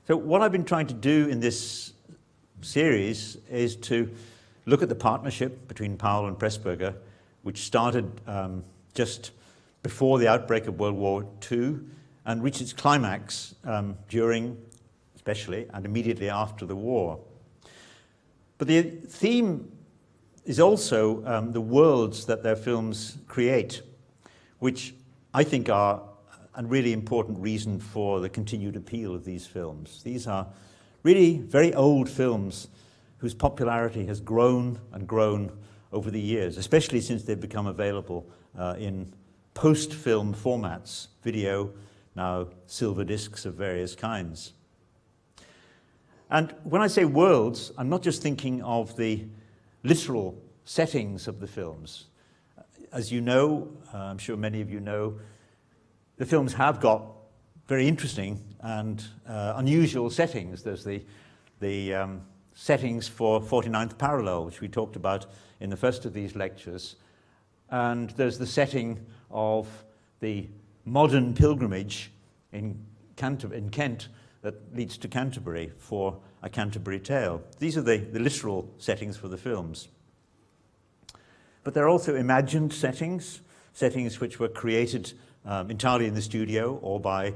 So what I've been trying to do in this series is to look at the partnership between Powell and Pressburger, which started just before the outbreak of World War II and reached its climax during, especially, and immediately after the war. But the theme is also the worlds that their films create, which I think are a really important reason for the continued appeal of these films. These are really very old films whose popularity has grown and grown over the years, especially since they've become available in post-film formats, video, now silver discs of various kinds. And when I say worlds, I'm not just thinking of the literal settings of the films. As you know, I'm sure many of you know, the films have got very interesting and unusual settings. There's the settings for 49th Parallel, which we talked about in the first of these lectures. And there's the setting of the modern pilgrimage in Kent that leads to Canterbury for A Canterbury Tale. These are the literal settings for the films. But there are also imagined settings, settings which were created entirely in the studio or by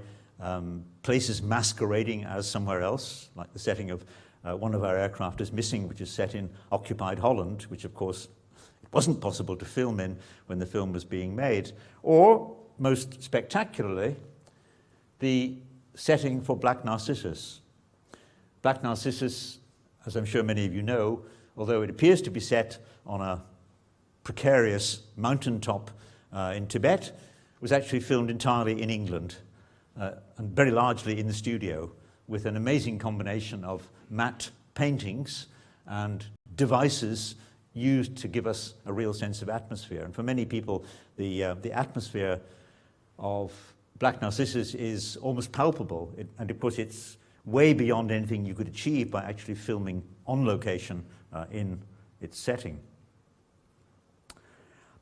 places masquerading as somewhere else, like the setting of One of Our Aircraft is Missing, which is set in occupied Holland, which of course it wasn't possible to film in when the film was being made. Or, most spectacularly, the setting for Black Narcissus. Black Narcissus, as I'm sure many of you know, although it appears to be set on a precarious mountaintop in Tibet, was actually filmed entirely in England and very largely in the studio with an amazing combination of matte paintings and devices used to give us a real sense of atmosphere. And for many people, the atmosphere of Black Narcissus is almost palpable, and of course it's way beyond anything you could achieve by actually filming on location in its setting.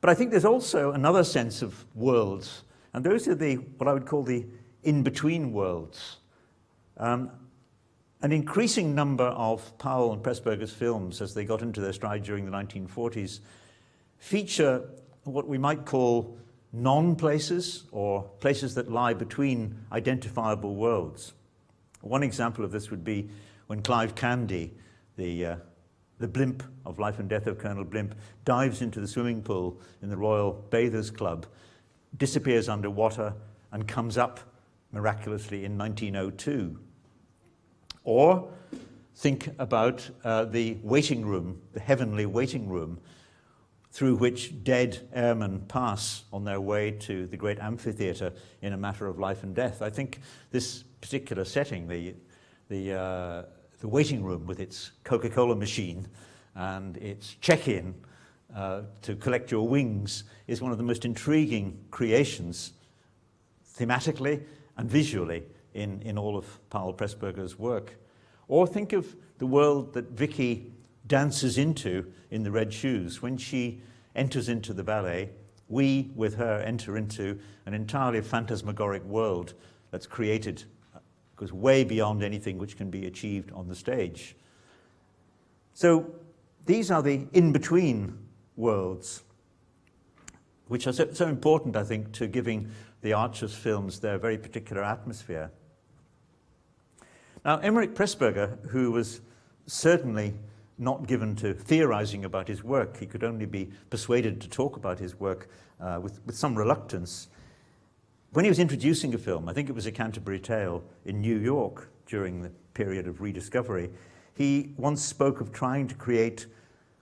But I think there's also another sense of worlds, and those are what I would call the in-between worlds. An increasing number of Powell and Pressburger's films, as they got into their stride during the 1940s, feature what we might call non-places, or places that lie between identifiable worlds. One example of this would be when Clive Candy, the blimp of Life and Death of Colonel Blimp, dives into the swimming pool in the Royal Bathers Club, disappears underwater, and comes up miraculously in 1902. Or think about the waiting room, the heavenly waiting room, through which dead airmen pass on their way to the great amphitheatre in A Matter of Life and Death. I think this particular setting, the waiting room with its Coca-Cola machine and its check-in to collect your wings, is one of the most intriguing creations, thematically and visually, in all of Powell Pressburger's work. Or think of the world that Vicky dances into in The Red Shoes. When she enters into the ballet, we, with her, enter into an entirely phantasmagoric world that's created, goes way beyond anything which can be achieved on the stage. So these are the in-between worlds, which are so important, I think, to giving the Archers films their very particular atmosphere. Now, Emeric Pressburger, who was certainly not given to theorizing about his work, he could only be persuaded to talk about his work with some reluctance. When he was introducing a film, I think it was A Canterbury Tale, in New York during the period of rediscovery, he once spoke of trying to create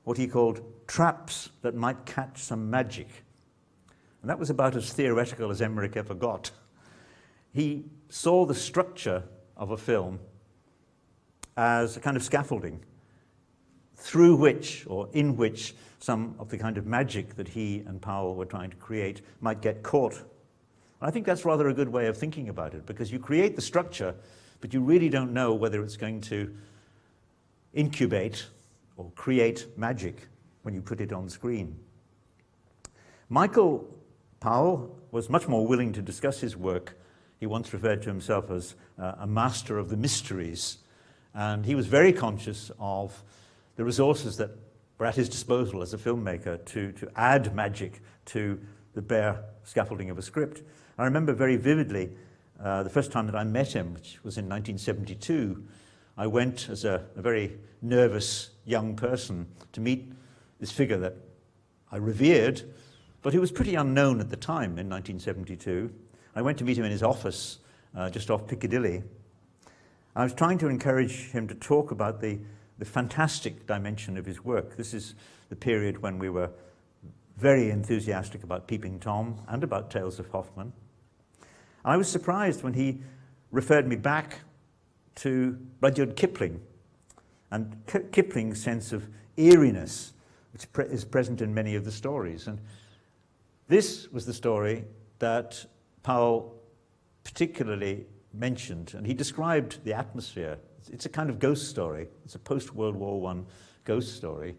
what he called traps that might catch some magic. And that was about as theoretical as Emeric ever got. He saw the structure of a film as a kind of scaffolding through which, or in which, some of the kind of magic that he and Powell were trying to create might get caught. And I think that's rather a good way of thinking about it, because you create the structure, but you really don't know whether it's going to incubate or create magic when you put it on screen. Michael Powell was much more willing to discuss his work He once referred to himself as a master of the mysteries, and he was very conscious of the resources that were at his disposal as a filmmaker to add magic to the bare scaffolding of a script. I remember very vividly the first time that I met him, which was in 1972. I went as a very nervous young person to meet this figure that I revered, but who was pretty unknown at the time in 1972. I went to meet him in his office just off Piccadilly. I was trying to encourage him to talk about the fantastic dimension of his work. This is the period when we were very enthusiastic about Peeping Tom and about Tales of Hoffmann. I was surprised when he referred me back to Rudyard Kipling and Kipling's sense of eeriness, which is present in many of the stories. And this was the story that Powell particularly mentioned, and he described the atmosphere. It's a kind of ghost story. It's a post-World War I ghost story,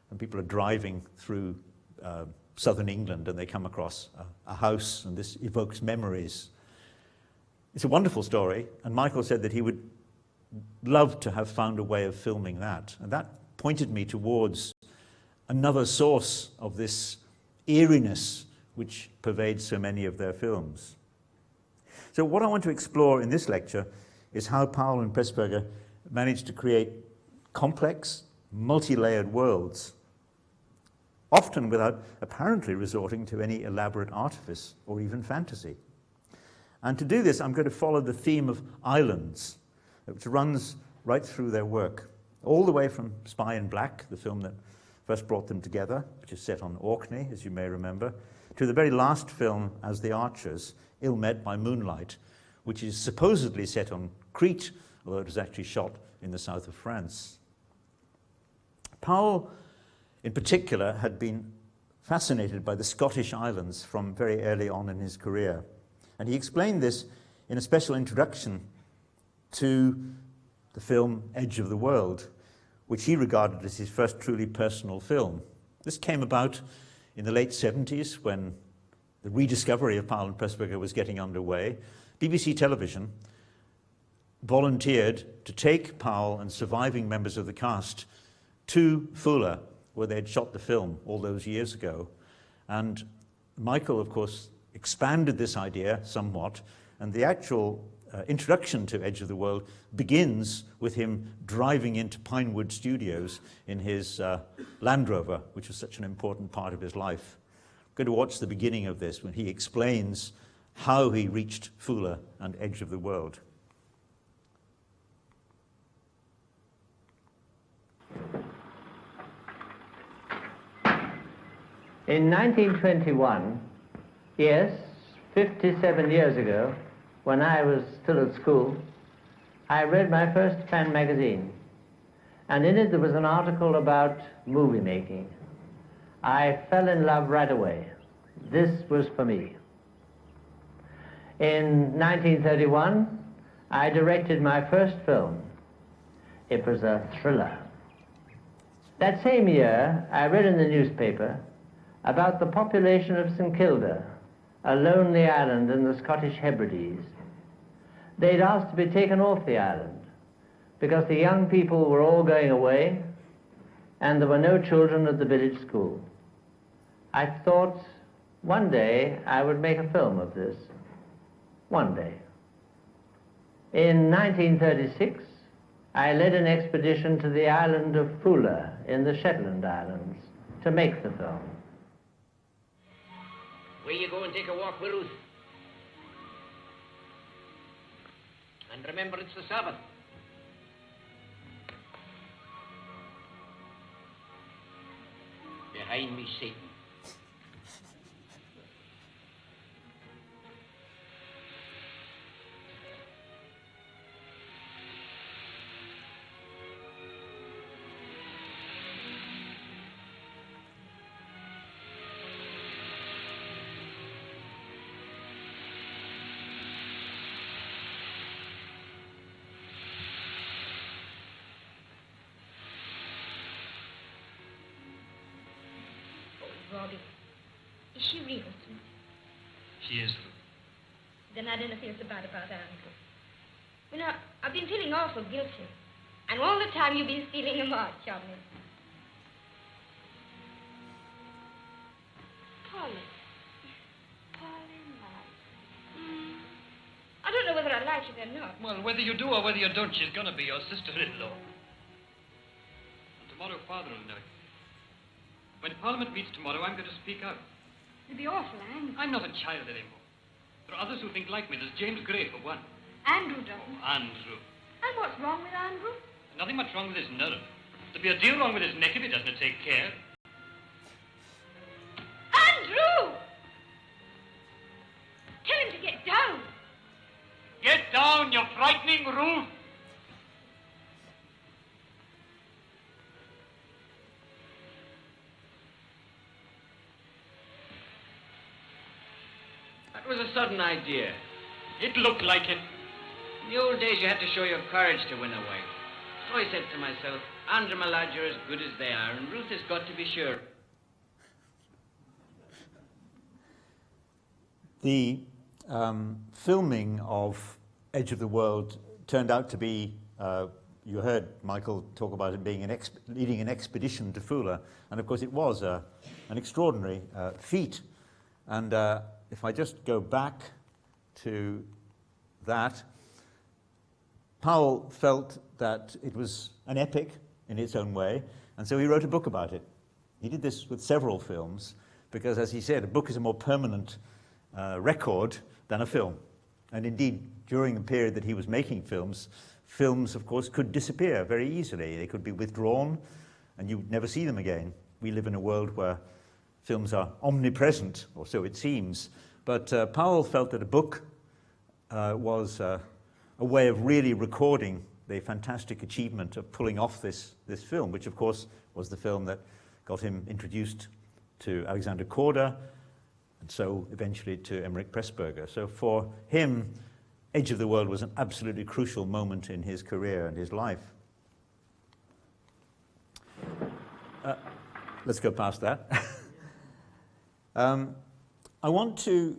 and people are driving through southern England and they come across a house, and this evokes memories. It's a wonderful story, and Michael said that he would love to have found a way of filming that, and that pointed me towards another source of this eeriness which pervades so many of their films. So what I want to explore in this lecture is how Powell and Pressburger managed to create complex, multi-layered worlds, often without apparently resorting to any elaborate artifice or even fantasy. And to do this, I'm going to follow the theme of islands, which runs right through their work, all the way from Spy in Black, the film that first brought them together, which is set on Orkney, as you may remember, to the very last film, As the Archers, Ill Met by Moonlight, which is supposedly set on Crete, although it was actually shot in the south of France. Powell, in particular, had been fascinated by the Scottish Islands from very early on in his career. And he explained this in a special introduction to the film Edge of the World, which he regarded as his first truly personal film. This came about in the late 70s when the rediscovery of Powell and Pressburger was getting underway. BBC Television volunteered to take Powell and surviving members of the cast to Fula, where they had shot the film all those years ago. And Michael, of course, expanded this idea somewhat, and the actual introduction to Edge of the World begins with him driving into Pinewood Studios in his Land Rover, which was such an important part of his life. I'm going to watch the beginning of this when he explains how he reached Fula and Edge of the World. In 1921, yes, 57 years ago, when I was still at school, I read my first fan magazine, and in it there was an article about movie making. I fell in love right away. This was for me. In 1931, I directed my first film. It was a thriller. That same year, I read in the newspaper about the population of St. Kilda, a lonely island in the Scottish Hebrides. They'd asked to be taken off the island because the young people were all going away and there were no children at the village school. I thought one day I would make a film of this. One day. In 1936, I led an expedition to the island of Fula in the Shetland Islands to make the film. Will you go and take a walk with Ruth? And remember, it's the Sabbath. Behind me, Satan. Robbie, is she real, Smith? She is. Then I don't feel so bad about Andrew. You know, I've been feeling awful guilty. And all the time you've been stealing a march on me. Polly. Polly, my. I don't know whether I like it or not. Well, whether you do or whether you don't, she's gonna be your sister-in-law. And tomorrow Father will know it. When Parliament meets tomorrow, I'm going to speak out. You'd be awful angry. I'm not a child anymore. There are others who think like me. There's James Gray, for one. Andrew doesn't. Andrew. And what's wrong with Andrew? Nothing much wrong with his nerve. There'd be a deal wrong with his neck if he doesn't take care. Andrew! Tell him to get down. Get down, you frightening Ruth! That was a sudden idea. It looked like it. In the old days, you had to show your courage to win a wife. So I said to myself, Andrew, my lad, you're as good as they are, and Ruth has got to be sure. The filming of Edge of the World turned out to be, you heard Michael talk about it being leading an expedition to Fula, and of course it was an extraordinary feat. And if I just go back to that, Powell felt that it was an epic in its own way, and so he wrote a book about it. He did this with several films, because as he said, a book is a more permanent record than a film. And indeed, during the period that he was making films, films, of course, could disappear very easily. They could be withdrawn, and you'd never see them again. We live in a world where films are omnipresent, or so it seems. But Powell felt that a book was a way of really recording the fantastic achievement of pulling off this film, which, of course, was the film that got him introduced to Alexander Korda, and so eventually to Emeric Pressburger. So for him, Edge of the World was an absolutely crucial moment in his career and his life. Let's go past that. I want to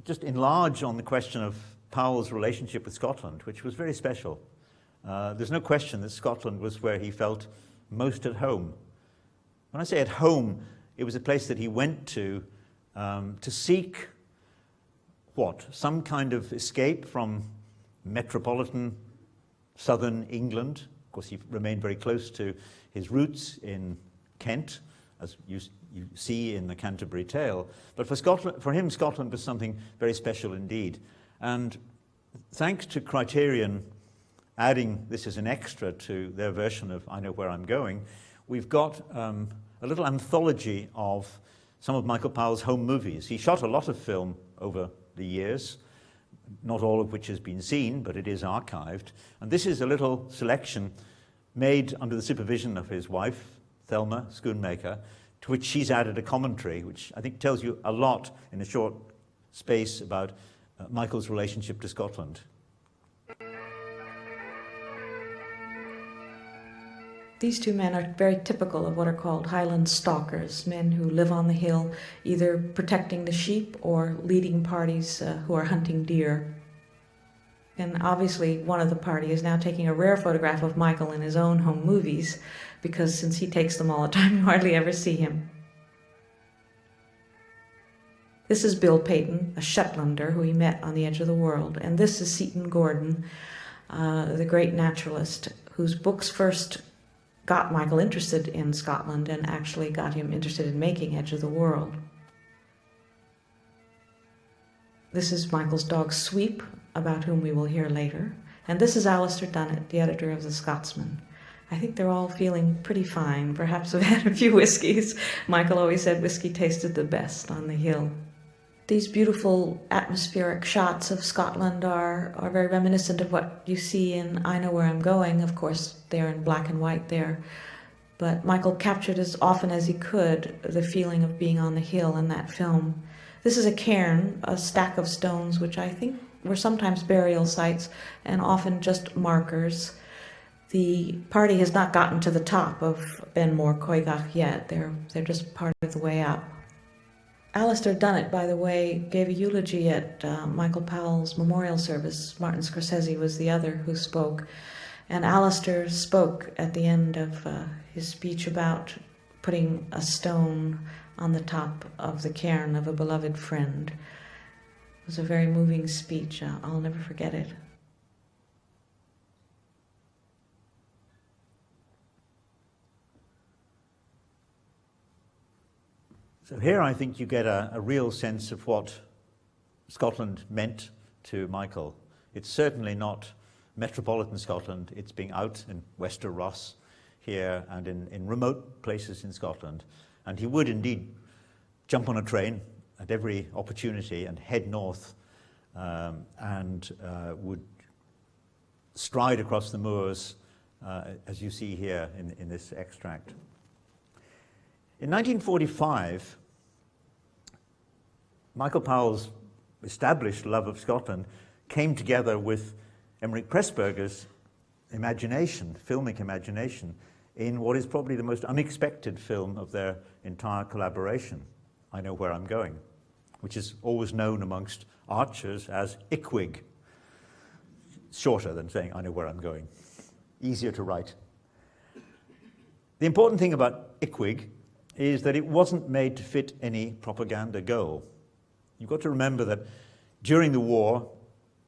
just enlarge on the question of Powell's relationship with Scotland, which was very special. There's no question that Scotland was where he felt most at home. When I say at home, it was a place that he went to seek what? Some kind of escape from metropolitan southern England. Of course, he remained very close to his roots in Kent, as you see in the Canterbury Tale. But for him, Scotland was something very special indeed. And thanks to Criterion adding this as an extra to their version of I Know Where I'm Going, we've got a little anthology of some of Michael Powell's home movies. He shot a lot of film over the years, not all of which has been seen, but it is archived. And this is a little selection made under the supervision of his wife, Thelma Schoonmaker, to which she's added a commentary, which I think tells you a lot in a short space about Michael's relationship to Scotland. These two men are very typical of what are called Highland Stalkers, men who live on the hill, either protecting the sheep or leading parties who are hunting deer. And obviously one of the party is now taking a rare photograph of Michael in his own home movies, because since he takes them all the time, you hardly ever see him. This is Bill Peyton, a Shetlander who he met on the Edge of the World. And this is Seton Gordon, the great naturalist, whose books first got Michael interested in Scotland and actually got him interested in making Edge of the World. This is Michael's dog Sweep, about whom we will hear later. And this is Alistair Dunnett, the editor of The Scotsman. I think they're all feeling pretty fine. Perhaps have had a few whiskeys. Michael always said whiskey tasted the best on the hill. These beautiful atmospheric shots of Scotland are very reminiscent of what you see in I Know Where I'm Going. Of course, they're in black and white there. But Michael captured as often as he could the feeling of being on the hill in that film. This is a cairn, a stack of stones, which I think were sometimes burial sites and often just markers. The party has not gotten to the top of Ben More Coigach yet. They're just part of the way up. Alistair Dunnett, by the way, gave a eulogy at Michael Powell's memorial service. Martin Scorsese was the other who spoke. And Alistair spoke at the end of his speech about putting a stone on the top of the cairn of a beloved friend. It was a very moving speech. I'll never forget it. So here I think you get a real sense of what Scotland meant to Michael. It's certainly not metropolitan Scotland. It's being out in Wester Ross here and in remote places in Scotland. And he would indeed jump on a train at every opportunity and head north and would stride across the moors, as you see here in this extract. In 1945, Michael Powell's established love of Scotland came together with Emeric Pressburger's imagination, filmic imagination, in what is probably the most unexpected film of their entire collaboration, I Know Where I'm Going, which is always known amongst archers as Icwig. Shorter than saying, I know where I'm going. Easier to write. The important thing about Icwig is that it wasn't made to fit any propaganda goal. You've got to remember that during the war,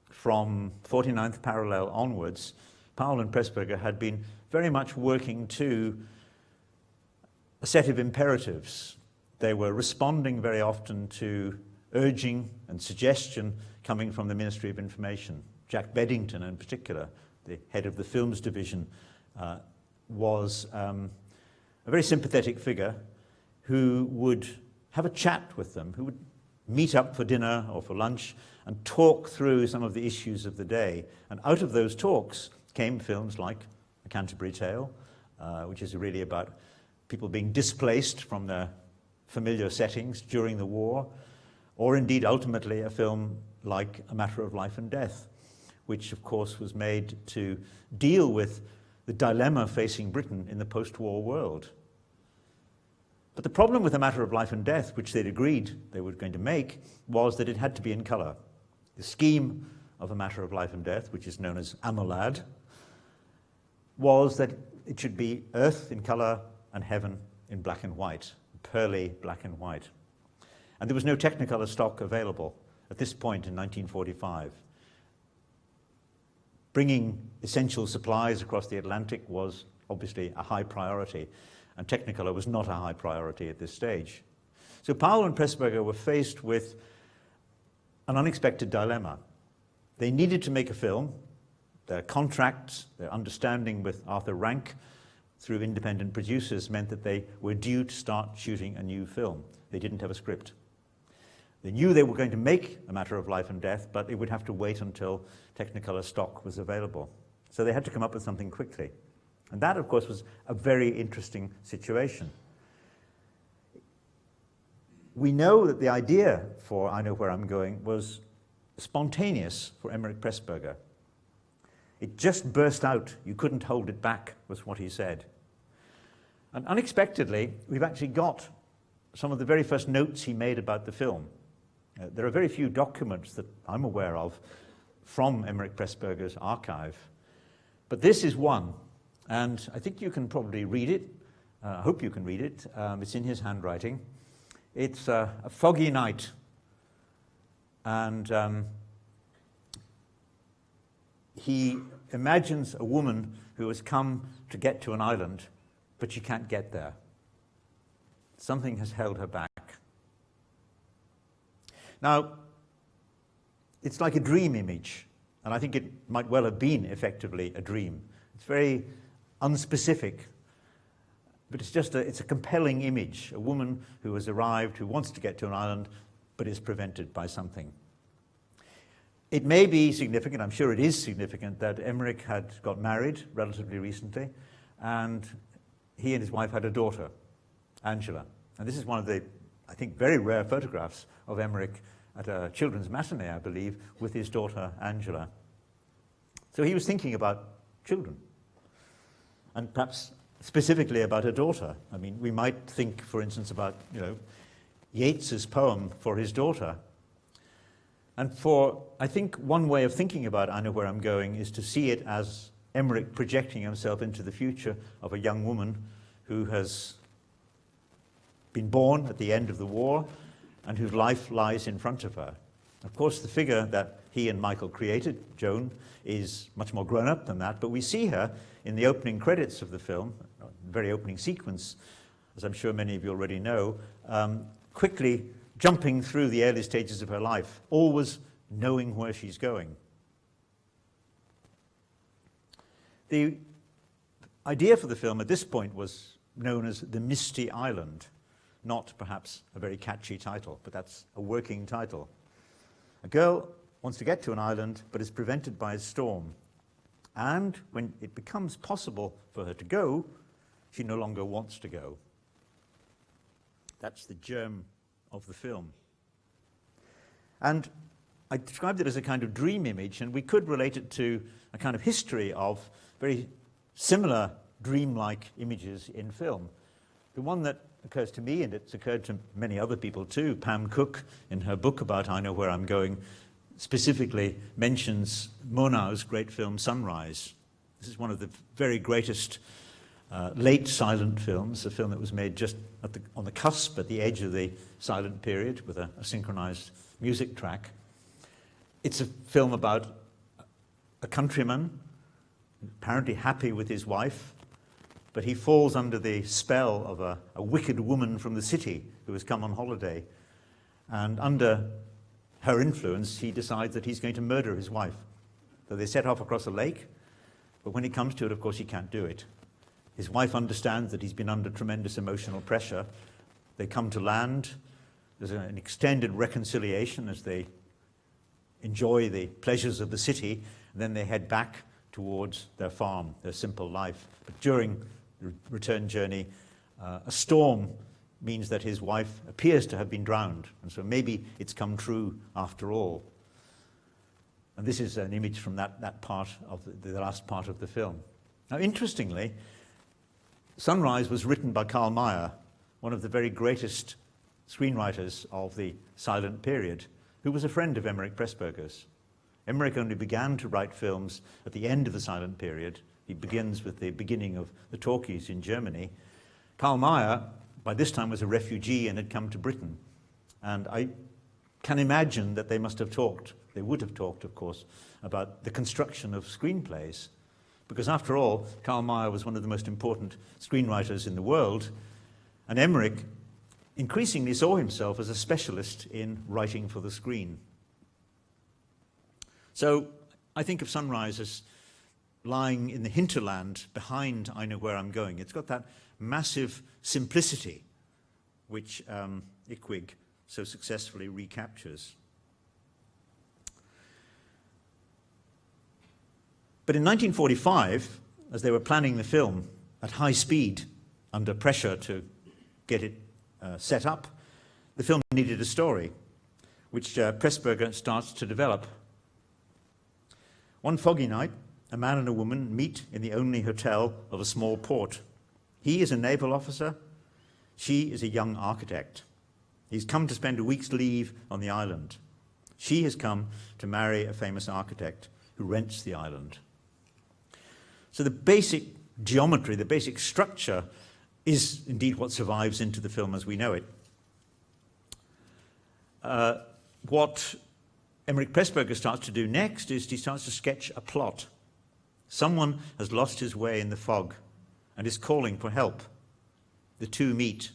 from 49th parallel onwards, Powell and Pressburger had been very much working to a set of imperatives. They were responding very often to urging and suggestion coming from the Ministry of Information. Jack Beddington, in particular, the head of the films division, was a very sympathetic figure who would have a chat with them, who would meet up for dinner or for lunch and talk through some of the issues of the day. And out of those talks came films like The Canterbury Tale, which is really about people being displaced from their familiar settings during the war, or indeed ultimately a film like A Matter of Life and Death, which of course was made to deal with the dilemma facing Britain in the post-war world. But the problem with A Matter of Life and Death, which they'd agreed they were going to make, was that it had to be in colour. The scheme of A Matter of Life and Death, which is known as AMOLAD, was that it should be earth in colour and heaven in black and white, pearly black and white. And there was no Technicolor stock available at this point in 1945. Bringing essential supplies across the Atlantic was obviously a high priority, and Technicolor was not a high priority at this stage. So Powell and Pressburger were faced with an unexpected dilemma. They needed to make a film. Their contracts, their understanding with Arthur Rank through independent producers meant that they were due to start shooting a new film. They didn't have a script. They knew they were going to make A Matter of Life and Death, but it would have to wait until Technicolor stock was available. So they had to come up with something quickly. And that, of course, was a very interesting situation. We know that the idea for I Know Where I'm Going was spontaneous for Emeric Pressburger. It just burst out. You couldn't hold it back, was what he said. And unexpectedly, we've actually got some of the very first notes he made about the film. There are very few documents that I'm aware of from Emeric Pressburger's archive. But this is one, and I think you can probably read it. I hope you can read it. It's in his handwriting. It's a foggy night, and he imagines a woman who has come to get to an island, but she can't get there. Something has held her back. Now, it's like a dream image, and I think it might well have been effectively a dream. It's very unspecific, but it's a compelling image. A woman who has arrived, who wants to get to an island, but is prevented by something. It may be significant, I'm sure it is significant, that Emeric had got married relatively recently, and he and his wife had a daughter, Angela. And this is one of the, I think, very rare photographs of Emeric at a children's matinee, I believe, with his daughter, Angela. So he was thinking about children, and perhaps specifically about a daughter. I mean, we might think, for instance, about, Yeats's poem for his daughter. And I think one way of thinking about I Know Where I'm Going is to see it as Emeric projecting himself into the future of a young woman who has been born at the end of the war and whose life lies in front of her. Of course, the figure that he and Michael created, Joan, is much more grown up than that, but we see her in the opening credits of the film, the very opening sequence, as I'm sure many of you already know, quickly jumping through the early stages of her life, always knowing where she's going. The idea for the film at this point was known as The Misty Island, not perhaps a very catchy title, but that's a working title. A girl wants to get to an island, but is prevented by a storm. And when it becomes possible for her to go, she no longer wants to go. That's the germ of the film. And I described it as a kind of dream image, and we could relate it to a kind of history of very similar dreamlike images in film. The one that occurs to me, and it's occurred to many other people too, Pam Cook, in her book about I Know Where I'm Going, specifically mentions Murnau's great film Sunrise. This is one of the very greatest late silent films, a film that was made just on the cusp, at the edge of the silent period, with a synchronized music track. It's a film about a countryman, apparently happy with his wife, but he falls under the spell of a wicked woman from the city who has come on holiday. And under her influence, he decides that he's going to murder his wife. So they set off across a lake, but when it comes to it, of course, he can't do it. His wife understands that he's been under tremendous emotional pressure. They come to land. There's an extended reconciliation as they enjoy the pleasures of the city, and then they head back towards their farm, their simple life. But during the return journey, a storm means that his wife appears to have been drowned, and so maybe it's come true after all. And this is an image from that part of the last part of the film. Now, interestingly, Sunrise was written by Karl Mayr, one of the very greatest screenwriters of the silent period, who was a friend of Emeric Pressburger's. Emeric only began to write films at the end of the silent period. He begins with the beginning of the talkies in Germany. Karl Mayr, by this time, was a refugee and had come to Britain. And I can imagine that they would have talked, of course, about the construction of screenplays. Because after all, Karl Mayr was one of the most important screenwriters in the world, and Emeric increasingly saw himself as a specialist in writing for the screen. So I think of Sunrise as lying in the hinterland behind I Know Where I'm Going. It's got that massive simplicity which Ickwig so successfully recaptures. But in 1945, as they were planning the film at high speed, under pressure to get it set up, the film needed a story, which Pressburger starts to develop. One foggy night, a man and a woman meet in the only hotel of a small port. He is a naval officer, she is a young architect. He's come to spend a week's leave on the island. She has come to marry a famous architect who rents the island. So the basic geometry, the basic structure, is indeed what survives into the film as we know it. What Emeric Pressburger starts to do next is he starts to sketch a plot. Someone has lost his way in the fog and is calling for help. The two meet.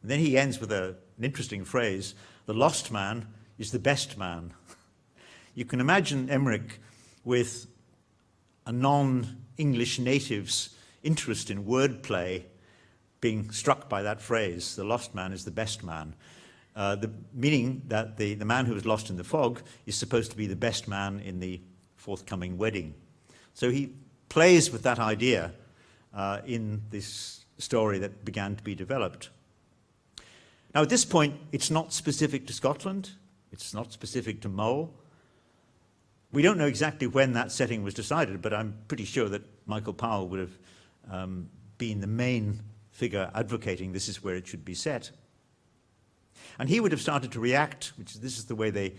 And then he ends with an interesting phrase: the lost man is the best man. You can imagine Emeric with a non-English native's interest in wordplay being struck by that phrase, the lost man is the best man. The meaning that the man who was lost in the fog is supposed to be the best man in the forthcoming wedding. So he plays with that idea in this story that began to be developed. Now at this point, it's not specific to Scotland, it's not specific to Mull. We don't know exactly when that setting was decided, but I'm pretty sure that Michael Powell would have been the main figure advocating this is where it should be set. And he would have started to react, this is the way they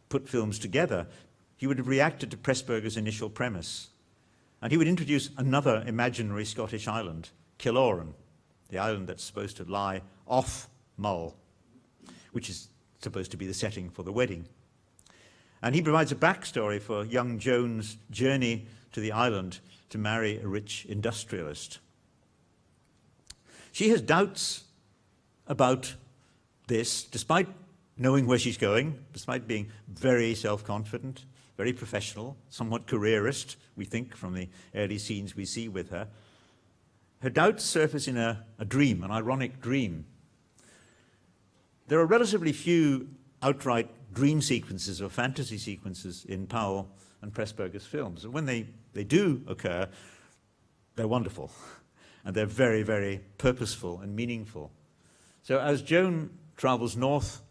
put films together, he would have reacted to Pressburger's initial premise. And he would introduce another imaginary Scottish island, Killorn, the island that's supposed to lie off Mull, which is supposed to be the setting for the wedding. And he provides a backstory for young Joan's journey to the island to marry a rich industrialist. She has doubts about this, despite knowing where she's going, despite being very self-confident, very professional, somewhat careerist, we think, from the early scenes we see with her. Her doubts surface in a dream, an ironic dream. There are relatively few outright dream sequences or fantasy sequences in Powell and Pressburger's films. And when they do occur, they're wonderful. And they're very, very purposeful and meaningful. So as Joan travels north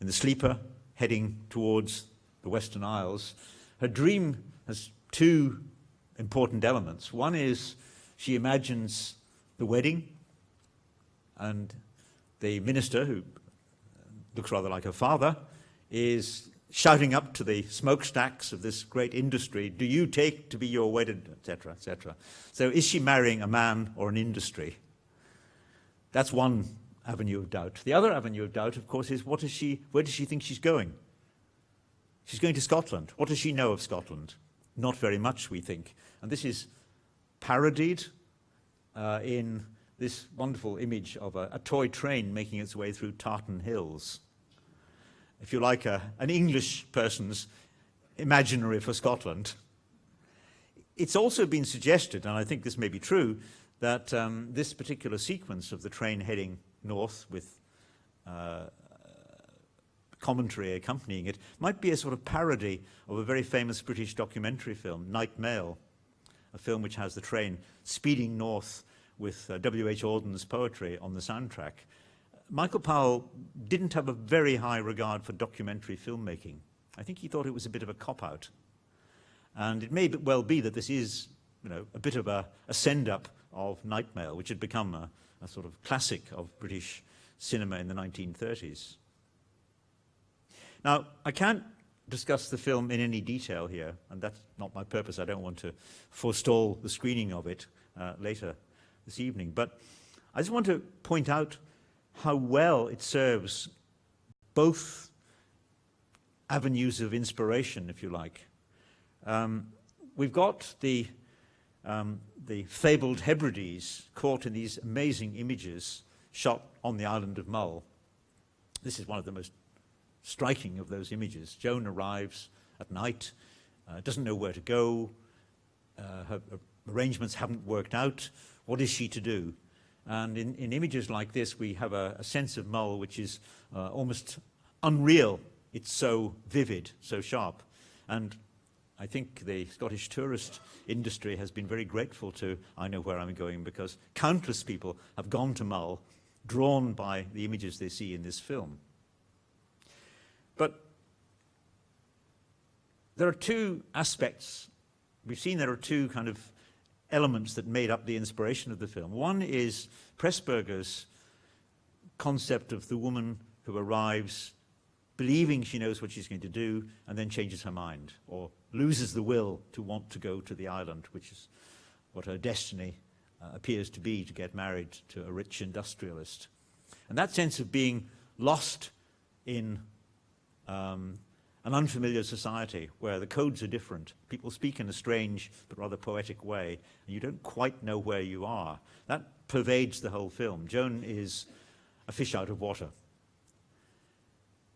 in the sleeper, heading towards the Western Isles, her dream has two important elements. One is she imagines the wedding, and the minister, who looks rather like her father, is shouting up to the smokestacks of this great industry, "Do you take to be your wedded," etc., etc. So is she marrying a man or an industry? That's one avenue of doubt. The other avenue of doubt, of course, is where does she think she's going? She's going to Scotland. What does she know of Scotland? Not very much, we think. And this is parodied in this wonderful image of a toy train making its way through Tartan Hills. If you like, an English person's imaginary for Scotland. It's also been suggested, and I think this may be true, that this particular sequence of the train heading north with commentary accompanying it might be a sort of parody of a very famous British documentary film, Night Mail, a film which has the train speeding north with W.H. Auden's poetry on the soundtrack. Michael Powell didn't have a very high regard for documentary filmmaking. I think he thought it was a bit of a cop-out. And it may well be that this is, a bit of a send-up of Night Mail, which had become a sort of classic of British cinema in the 1930s. Now, I can't discuss the film in any detail here, and that's not my purpose. I don't want to forestall the screening of it later this evening. But I just want to point out how well it serves both avenues of inspiration, if you like. We've got the fabled Hebrides caught in these amazing images shot on the island of Mull. This is one of the most striking of those images. Joan arrives at night, doesn't know where to go, her arrangements haven't worked out. What is she to do? And in images like this, we have a sense of Mull which is almost unreal. It's so vivid, so sharp. And I think the Scottish tourist industry has been very grateful to I Know Where I'm Going, because countless people have gone to Mull, drawn by the images they see in this film. But there are two aspects. We've seen there are two kind of elements that made up the inspiration of the film. One is Pressburger's concept of the woman who arrives believing she knows what she's going to do and then changes her mind, or loses the will to want to go to the island, which is what her destiny appears to be, to get married to a rich industrialist. And that sense of being lost in an unfamiliar society where the codes are different, people speak in a strange but rather poetic way, and you don't quite know where you are, that pervades the whole film. Joan is a fish out of water.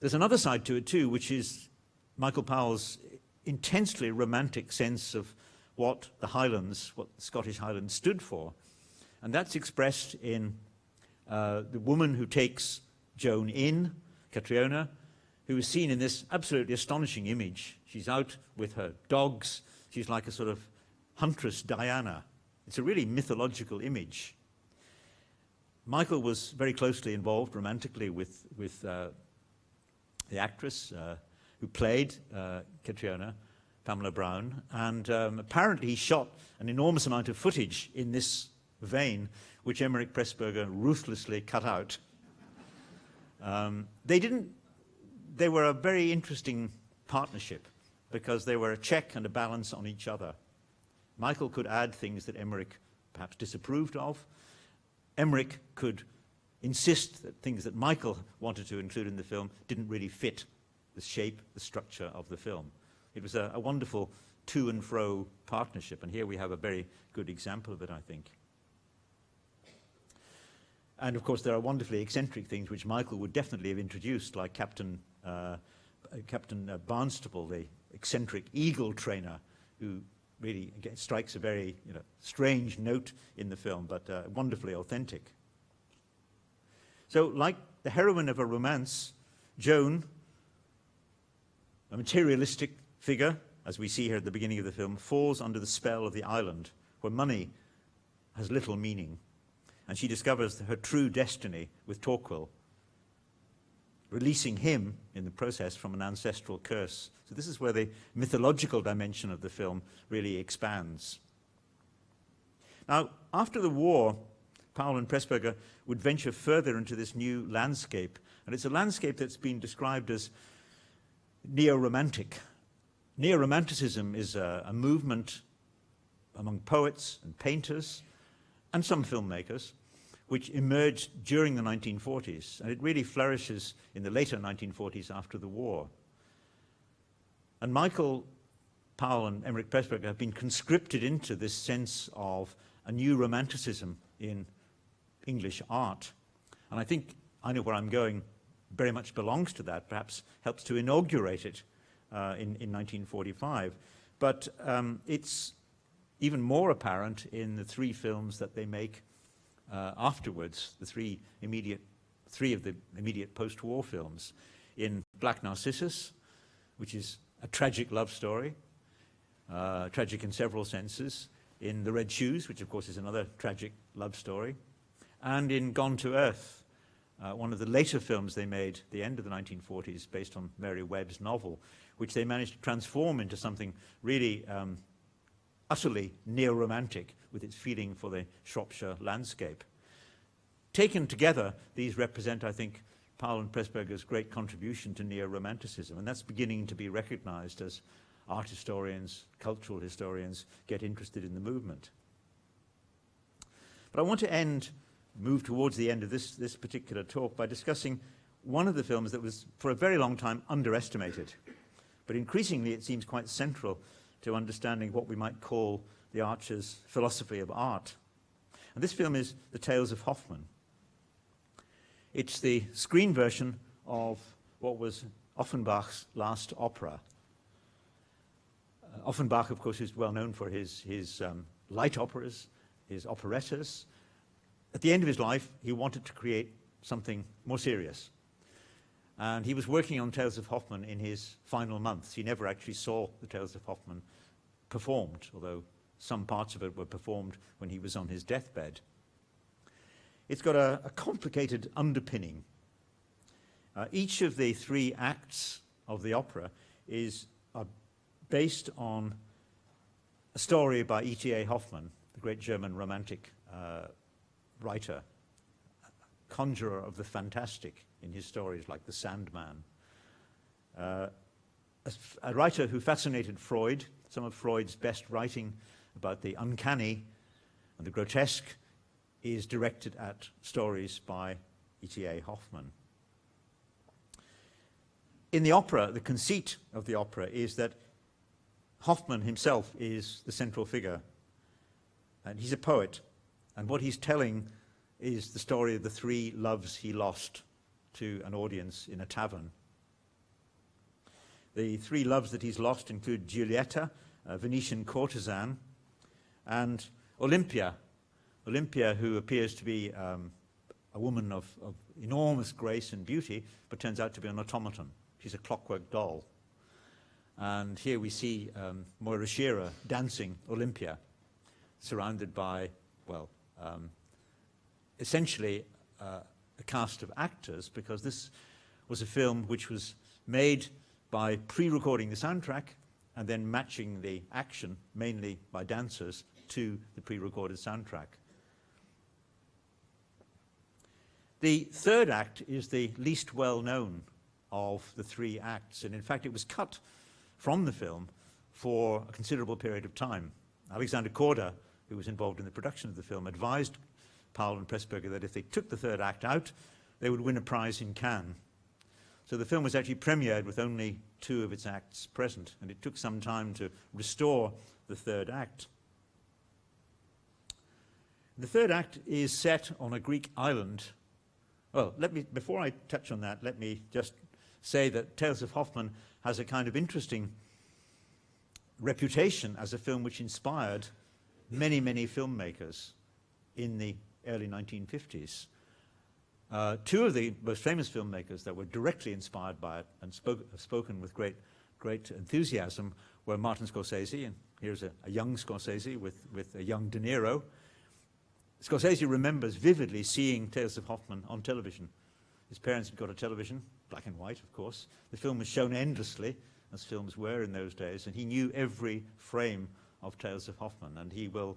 There's another side to it too, which is Michael Powell's intensely romantic sense of what the Highlands, what the Scottish Highlands stood for. And that's expressed in the woman who takes Joan in, Catriona, who is seen in this absolutely astonishing image. She's out with her dogs. She's like a sort of huntress Diana. It's a really mythological image. Michael was very closely involved romantically with the actress who played Catriona, Pamela Brown, and apparently he shot an enormous amount of footage in this vein, which Emeric Pressburger ruthlessly cut out. They were a very interesting partnership because they were a check and a balance on each other. Michael could add things that Emeric perhaps disapproved of. Emeric could insist that things that Michael wanted to include in the film didn't really fit the shape, the structure of the film. It was a wonderful to and fro partnership, and here we have a very good example of it, I think. And of course there are wonderfully eccentric things which Michael would definitely have introduced, like Captain Barnstaple, the eccentric eagle trainer, who really again strikes a very strange note in the film, but wonderfully authentic. So like the heroine of a romance, Joan, a materialistic figure, as we see here at the beginning of the film, falls under the spell of the island, where money has little meaning, and she discovers her true destiny with Torquil, releasing him in the process from an ancestral curse. So this is where the mythological dimension of the film really expands. Now, after the war, Powell and Pressburger would venture further into this new landscape, and it's a landscape that's been described as neo-romantic. Neo-romanticism is a movement among poets and painters and some filmmakers which emerged during the 1940s, and it really flourishes in the later 1940s after the war. And Michael Powell and Emeric Pressburger have been conscripted into this sense of a new romanticism in English art. And I think I Know Where I'm Going very much belongs to that, perhaps helps to inaugurate it in 1945. But it's even more apparent in the three films that they make afterwards, the three of the immediate post-war films. In Black Narcissus, which is a tragic love story, tragic in several senses. In The Red Shoes, which of course is another tragic love story. And in Gone to Earth, one of the later films they made at the end of the 1940s based on Mary Webb's novel, which they managed to transform into something really utterly neo-romantic with its feeling for the Shropshire landscape. Taken together, these represent, I think, Powell and Pressburger's great contribution to neo-romanticism, and that's beginning to be recognized as art historians, cultural historians get interested in the movement. But I want to move towards the end of this particular talk by discussing one of the films that was for a very long time underestimated, but increasingly it seems quite central to understanding what we might call the Archer's philosophy of art. And this film is The Tales of Hoffmann. It's the screen version of what was Offenbach's last opera. Offenbach, of course, is well known for his light operas, his operettas. At the end of his life, he wanted to create something more serious. And he was working on Tales of Hoffmann in his final months. He never actually saw the Tales of Hoffmann performed, although some parts of it were performed when he was on his deathbed. It's got a complicated underpinning. Each of the three acts of the opera is based on a story by E.T.A. Hoffmann, the great German romantic writer, conjurer of the fantastic in his stories like The Sandman. A writer who fascinated Freud. Some of Freud's best writing about the uncanny and the grotesque is directed at stories by E.T.A. Hoffmann. In the opera, the conceit of the opera is that Hoffmann himself is the central figure, and he's a poet, and what he's telling is the story of the three loves he lost to an audience in a tavern. The three loves that he's lost include Giulietta, a Venetian courtesan, and Olympia, who appears to be a woman of enormous grace and beauty, but turns out to be an automaton. She's a clockwork doll. And here we see Moira Shearer dancing Olympia, surrounded by, essentially a cast of actors, because this was a film which was made by pre-recording the soundtrack and then matching the action, mainly by dancers, to the pre-recorded soundtrack. The third act is the least well-known of the three acts, and in fact it was cut from the film for a considerable period of time. Alexander Korda, who was involved in the production of the film, advised Powell and Pressburger that if they took the third act out, they would win a prize in Cannes. So the film was actually premiered with only two of its acts present, and it took some time to restore the third act. The third act is set on a Greek island. Well, before I touch on that, let me just say that Tales of Hoffmann has a kind of interesting reputation as a film which inspired many, many filmmakers in the early 1950s. Two of the most famous filmmakers that were directly inspired by it and have spoken with great enthusiasm were Martin Scorsese, and here's a young Scorsese with a young De Niro. Scorsese remembers vividly seeing Tales of Hoffmann on television. His parents had got a television, black and white, of course. The film was shown endlessly, as films were in those days, and he knew every frame of Tales of Hoffmann, and he will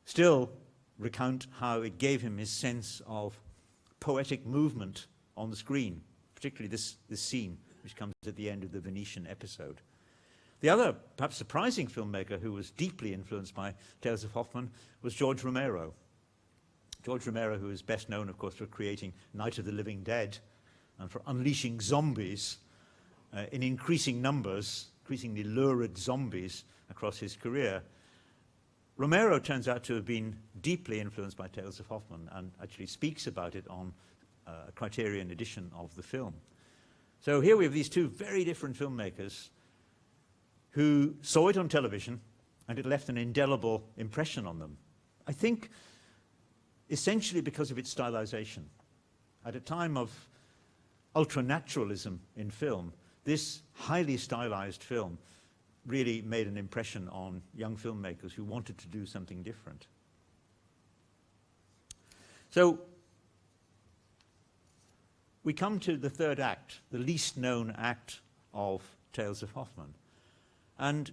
still recount how it gave him his sense of poetic movement on the screen, particularly this scene, which comes at the end of the Venetian episode. The other, perhaps surprising filmmaker who was deeply influenced by Tales of Hoffmann was George Romero. George Romero, who is best known, of course, for creating Night of the Living Dead and for unleashing zombies in increasing numbers, increasingly lurid zombies across his career. Romero turns out to have been deeply influenced by Tales of Hoffmann and actually speaks about it on a Criterion edition of the film. So here we have these two very different filmmakers who saw it on television, and it left an indelible impression on them. I think essentially because of its stylization. At a time of ultranaturalism in film, this highly stylized film really made an impression on young filmmakers who wanted to do something different. So we come to the third act, the least known act of Tales of Hoffmann. And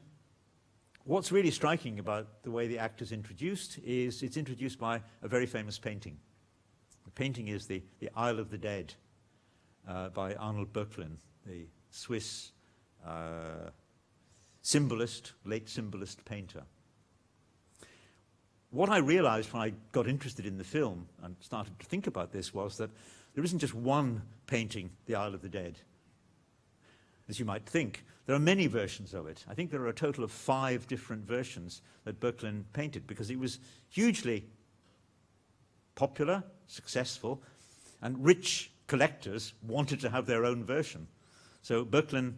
what's really striking about the way the act is introduced is it's introduced by a very famous painting. The painting is the Isle of the Dead by Arnold Böcklin, the Swiss symbolist, late symbolist painter. What I realized when I got interested in the film and started to think about this was that there isn't just one painting, the Isle of the Dead. As you might think, there are many versions of it. I think there are a total of 5 different versions that Böcklin painted because it was hugely popular, successful, and rich collectors wanted to have their own version. So Böcklin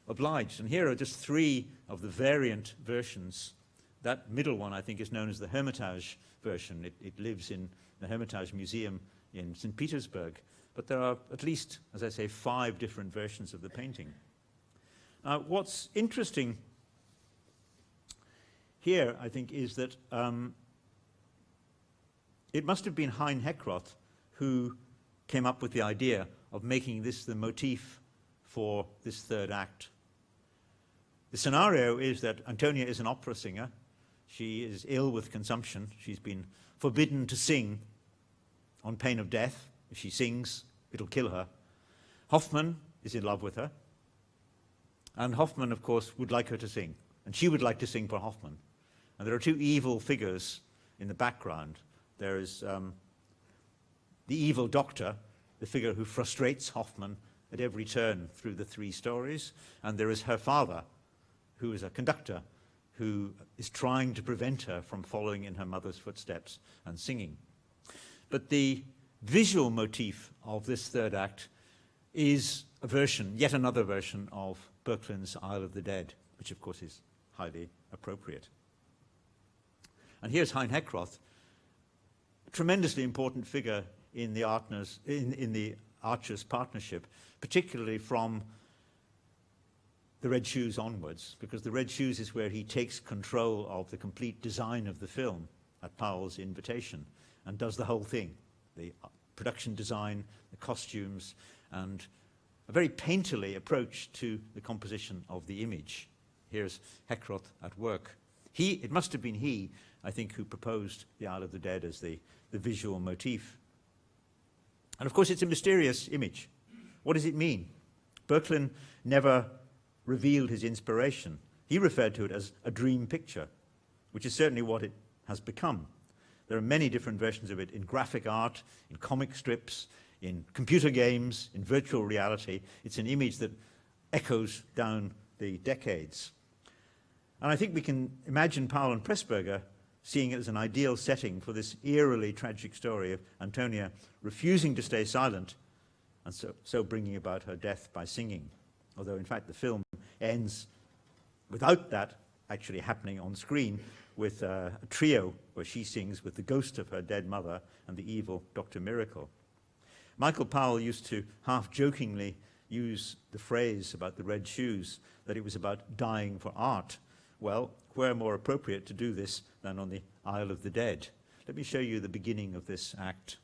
obliged. And here are just 3 of the variant versions. That middle one, I think, is known as the Hermitage version. It lives in the Hermitage Museum in St. Petersburg. But there are at least, as I say, 5 different versions of the painting. What's interesting here, I think, is that it must have been Hein Heckroth who came up with the idea of making this the motif for this third act. The scenario is that Antonia is an opera singer. She is ill with consumption. She's been forbidden to sing on pain of death. If she sings, it'll kill her. Hoffmann is in love with her. And Hoffmann, of course, would like her to sing. And she would like to sing for Hoffmann. And there are 2 evil figures in the background. There is the evil doctor, the figure who frustrates Hoffmann at every turn through the 3 stories. And there is her father, who is a conductor, who is trying to prevent her from following in her mother's footsteps and singing. But the visual motif of this third act is a version, yet another version of Böcklin's Isle of the Dead, which of course is highly appropriate. And here's Hein Heckroth, a tremendously important figure in the Archers partnership, particularly from the Red Shoes onwards, because the Red Shoes is where he takes control of the complete design of the film at Powell's invitation and does the whole thing, the production design, the costumes, and a very painterly approach to the composition of the image. Here's Heckroth at work. It must have been he, I think, who proposed the Isle of the Dead as the visual motif. And of course, it's a mysterious image. What does it mean? Berkelin never revealed his inspiration. He referred to it as a dream picture, which is certainly what it has become. There are many different versions of it in graphic art, in comic strips, in computer games, in virtual reality. It's an image that echoes down the decades. And I think we can imagine Powell and Pressburger seeing it as an ideal setting for this eerily tragic story of Antonia refusing to stay silent and so bringing about her death by singing. Although, in fact, the film ends without that actually happening on screen, with a trio where she sings with the ghost of her dead mother and the evil Dr. Miracle. Michael Powell used to half-jokingly use the phrase about the red shoes, that it was about dying for art. Well, where more appropriate to do this than on the Isle of the Dead? Let me show you the beginning of this act.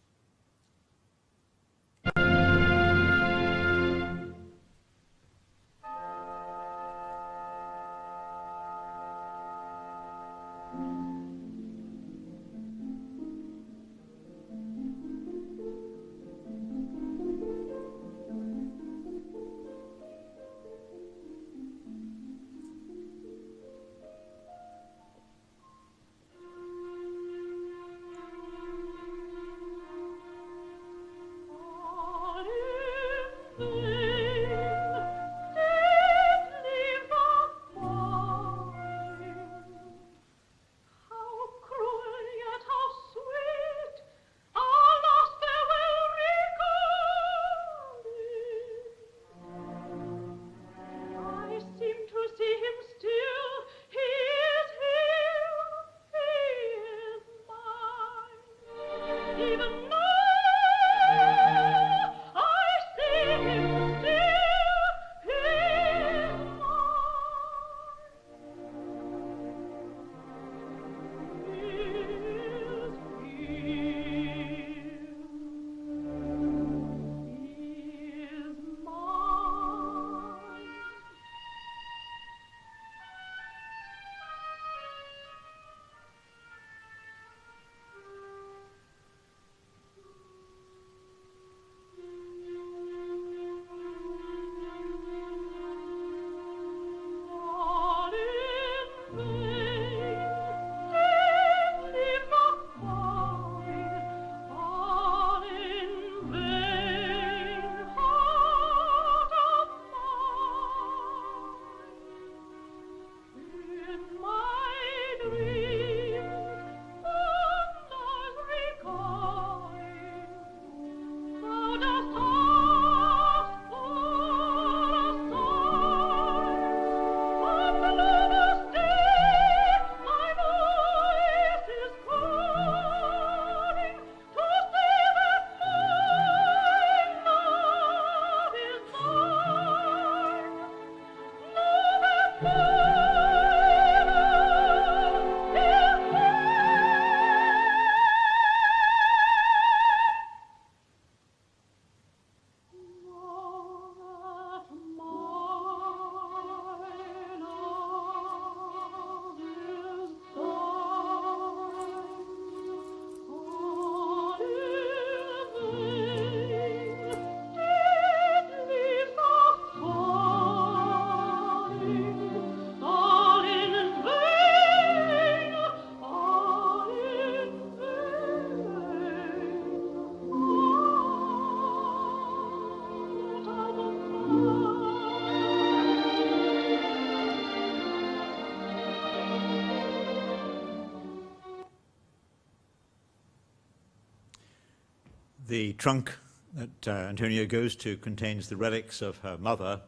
The trunk that Antonia goes to contains the relics of her mother,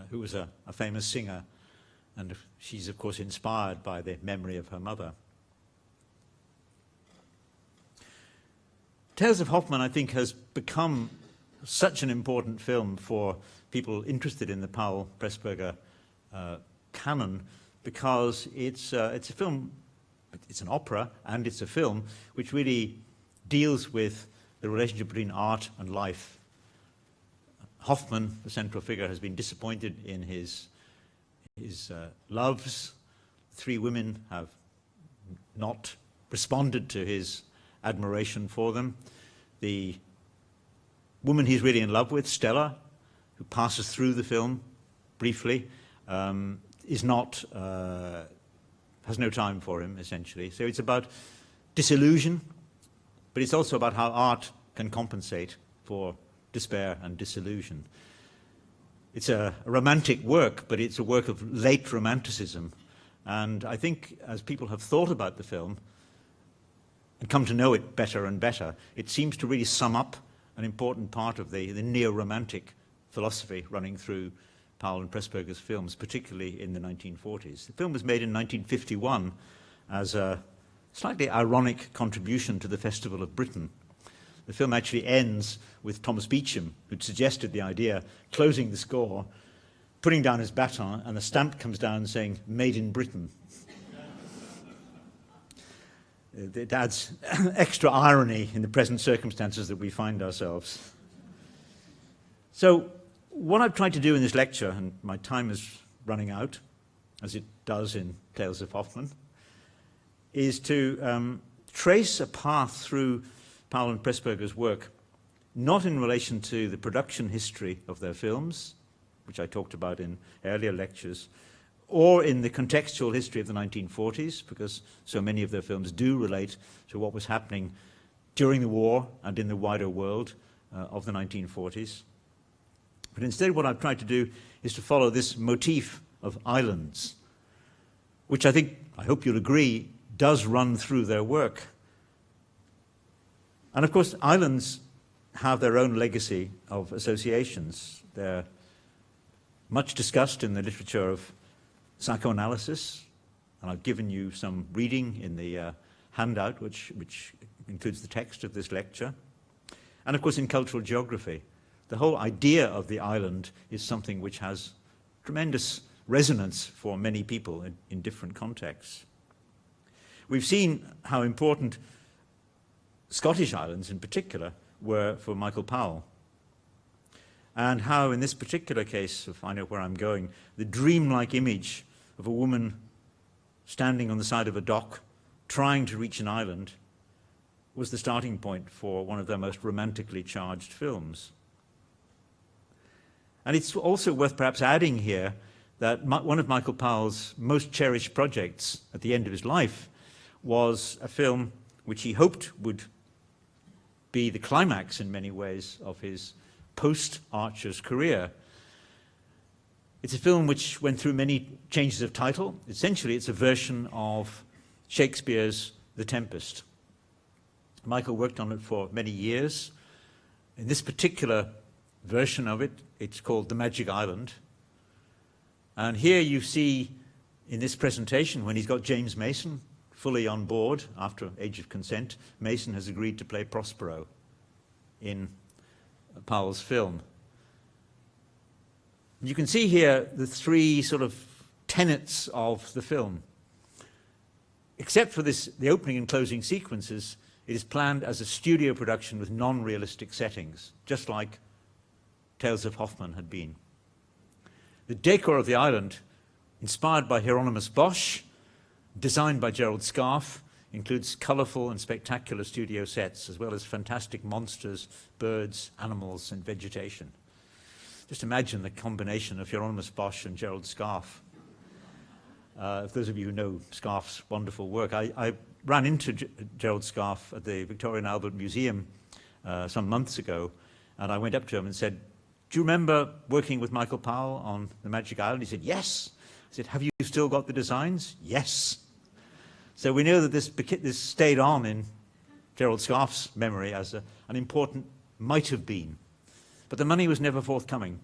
who was a famous singer, and she's, of course, inspired by the memory of her mother. Tales of Hoffmann, I think, has become such an important film for people interested in the Powell-Pressburger canon, because it's a film, it's an opera, and it's a film which really deals with the relationship between art and life. Hoffmann, the central figure, has been disappointed in his loves. 3 women have not responded to his admiration for them. The woman he's really in love with, Stella, who passes through the film briefly, is not, has no time for him, essentially. So it's about disillusion, but it's also about how art can compensate for despair and disillusion. It's a romantic work, but it's a work of late romanticism. And I think as people have thought about the film and come to know it better and better, it seems to really sum up an important part of the neo-romantic philosophy running through Powell and Pressburger's films, particularly in the 1940s. The film was made in 1951 as a slightly ironic contribution to the Festival of Britain. The film actually ends with Thomas Beecham, who'd suggested the idea, closing the score, putting down his baton, and the stamp comes down saying, "Made in Britain." It adds extra irony in the present circumstances that we find ourselves. So what I've tried to do in this lecture, and my time is running out, as it does in Tales of Hoffmann, is to trace a path through Powell and Pressburger's work, not in relation to the production history of their films, which I talked about in earlier lectures, or in the contextual history of the 1940s, because so many of their films do relate to what was happening during the war and in the wider world of the 1940s. But instead what I've tried to do is to follow this motif of islands, which I hope you'll agree, does run through their work. And of course, islands have their own legacy of associations. They're much discussed in the literature of psychoanalysis, and I've given you some reading in the handout, which includes the text of this lecture. And of course, in cultural geography, the whole idea of the island is something which has tremendous resonance for many people in different contexts. We've seen how important Scottish islands in particular were for Michael Powell, and how in this particular case of I Know Where I'm Going, the dreamlike image of a woman standing on the side of a dock trying to reach an island was the starting point for one of their most romantically charged films. And it's also worth perhaps adding here that one of Michael Powell's most cherished projects at the end of his life was a film which he hoped would be the climax in many ways of his post-Archer's career. It's a film which went through many changes of title. Essentially, it's a version of Shakespeare's The Tempest. Michael worked on it for many years. In this particular version of it, it's called The Magic Island. And here you see in this presentation, when he's got James Mason fully on board after Age of Consent, Mason has agreed to play Prospero in Powell's film. You can see here the three sort of tenets of the film. Except for the opening and closing sequences, it is planned as a studio production with non-realistic settings, just like Tales of Hoffmann had been. The decor of the island, inspired by Hieronymus Bosch, designed by Gerald Scarfe, includes colourful and spectacular studio sets, as well as fantastic monsters, birds, animals, and vegetation. Just imagine the combination of Hieronymus Bosch and Gerald Scarfe. For those of you who know Scarfe's wonderful work, I ran into Gerald Scarfe at the Victoria and Albert Museum some months ago, and I went up to him and said, "Do you remember working with Michael Powell on The Magic Island?" He said, "Yes." I said, "Have you still got the designs?" "Yes." So we know that this stayed on in Gerald Scarfe's memory as an important might have been. But the money was never forthcoming.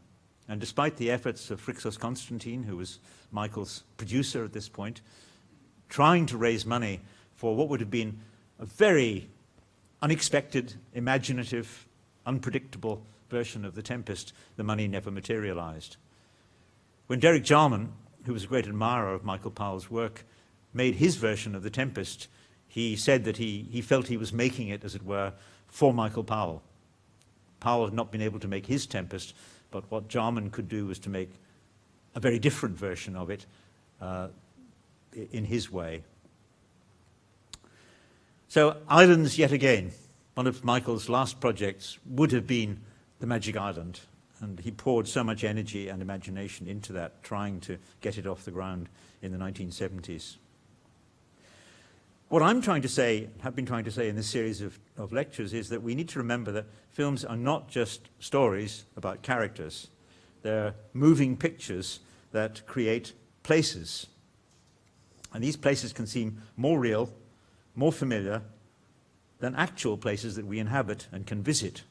And despite the efforts of Phrixos Constantine, who was Michael's producer at this point, trying to raise money for what would have been a very unexpected, imaginative, unpredictable version of The Tempest, the money never materialized. When Derek Jarman, who was a great admirer of Michael Powell's work, made his version of The Tempest, he said that he felt he was making it, as it were, for Michael Powell. Powell had not been able to make his Tempest, but what Jarman could do was to make a very different version of it in his way. So Islands, yet again, one of Michael's last projects, would have been the Magic Island. And he poured so much energy and imagination into that, trying to get it off the ground in the 1970s. What I'm trying to say, have been trying to say in this series of lectures, is that we need to remember that films are not just stories about characters. They're moving pictures that create places. And these places can seem more real, more familiar than actual places that we inhabit and can visit.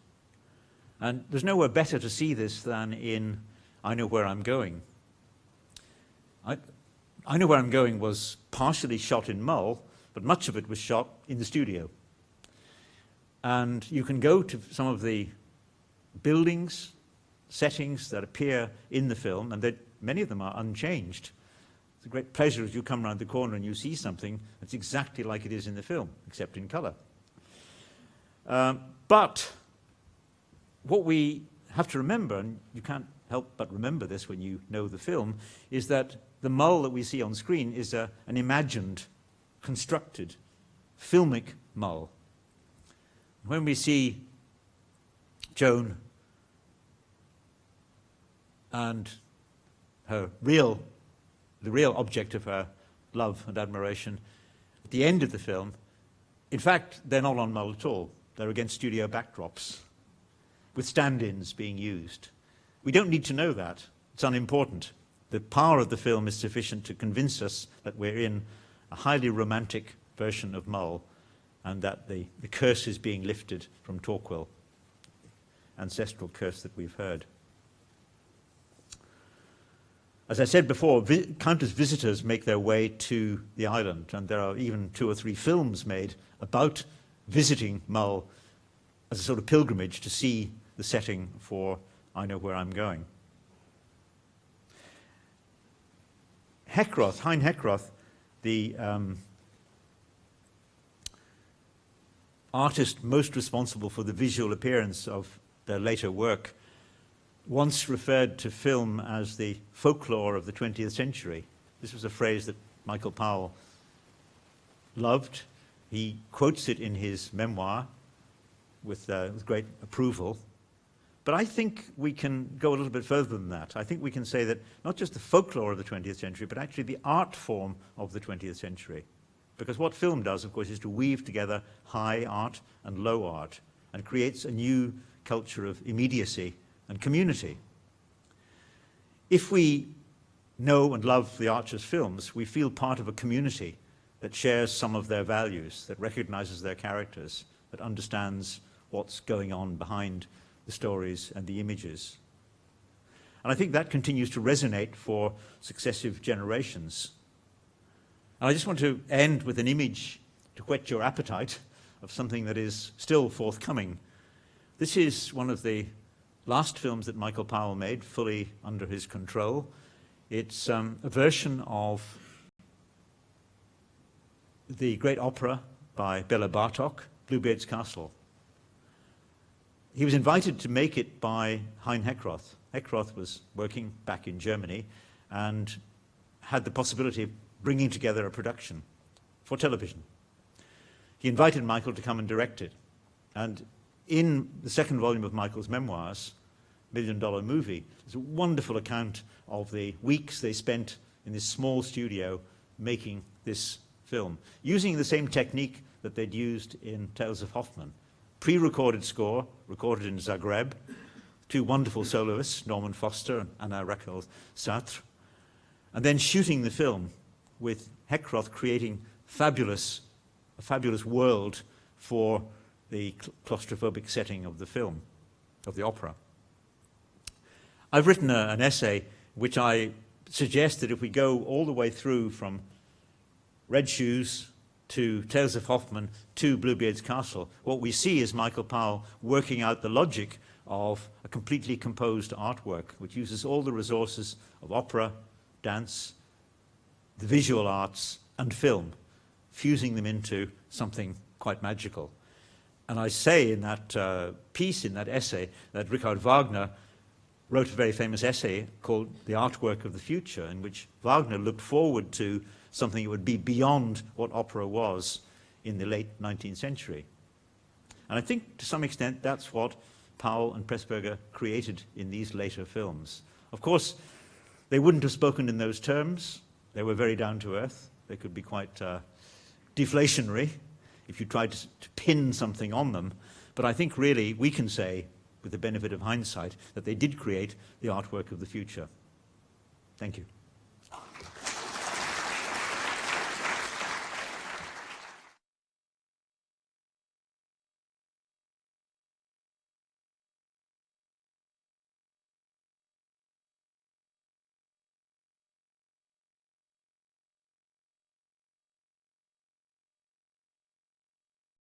And there's nowhere better to see this than in I Know Where I'm Going. I Know Where I'm Going was partially shot in Mull, but much of it was shot in the studio. And you can go to some of the buildings, settings that appear in the film, and many of them are unchanged. It's a great pleasure as you come around the corner and you see something that's exactly like it is in the film, except in color. But what we have to remember, and you can't help but remember this when you know the film, is that the Mull that we see on screen is an imagined, constructed, filmic Mull. When we see Joan and the real object of her love and admiration at the end of the film, in fact, they're not on Mull at all. They're against studio backdrops, with stand-ins being used. We don't need to know that. It's unimportant. The power of the film is sufficient to convince us that we're in a highly romantic version of Mull, and that the curse is being lifted from Torquil, ancestral curse that we've heard. As I said before, countless visitors make their way to the island, and there are even 2 or 3 films made about visiting Mull as a sort of pilgrimage to see the setting for I Know Where I'm Going. Heckroth, Hein Heckroth, the artist most responsible for the visual appearance of their later work, once referred to film as the folklore of the 20th century. This was a phrase that Michael Powell loved. He quotes it in his memoir with great approval. But I think we can go a little bit further than that. I think we can say that not just the folklore of the 20th century, but actually the art form of the 20th century. Because what film does, of course, is to weave together high art and low art, and creates a new culture of immediacy and community. If we know and love the Archers films, we feel part of a community that shares some of their values, that recognizes their characters, that understands what's going on behind the stories and the images. And I think that continues to resonate for successive generations. And I just want to end with an image to whet your appetite of something that is still forthcoming. This is one of the last films that Michael Powell made, fully under his control. It's a version of the great opera by Bela Bartok, Bluebeard's Castle. He was invited to make it by Hein Heckroth. Heckroth was working back in Germany and had the possibility of bringing together a production for television. He invited Michael to come and direct it. And in the second volume of Michael's memoirs, $1 Million Movie, there's a wonderful account of the weeks they spent in this small studio making this film, using the same technique that they'd used in Tales of Hoffmann. Pre-recorded score, recorded in Zagreb, 2 wonderful soloists, Norman Foster and Anna Raquel Sartre, and then shooting the film with Heckroth creating a fabulous world for the claustrophobic setting of the film, of the opera. I've written an essay which I suggest that if we go all the way through from Red Shoes to Tales of Hoffmann to Bluebeard's Castle, what we see is Michael Powell working out the logic of a completely composed artwork, which uses all the resources of opera, dance, the visual arts, and film, fusing them into something quite magical. And I say in that piece, in that essay, that Richard Wagner wrote a very famous essay called The Artwork of the Future, in which Wagner looked forward to something that would be beyond what opera was in the late 19th century. And I think to some extent that's what Powell and Pressburger created in these later films. Of course, they wouldn't have spoken in those terms. They were very down to earth. They could be quite deflationary if you tried to pin something on them. But I think really we can say, with the benefit of hindsight, that they did create the artwork of the future. Thank you.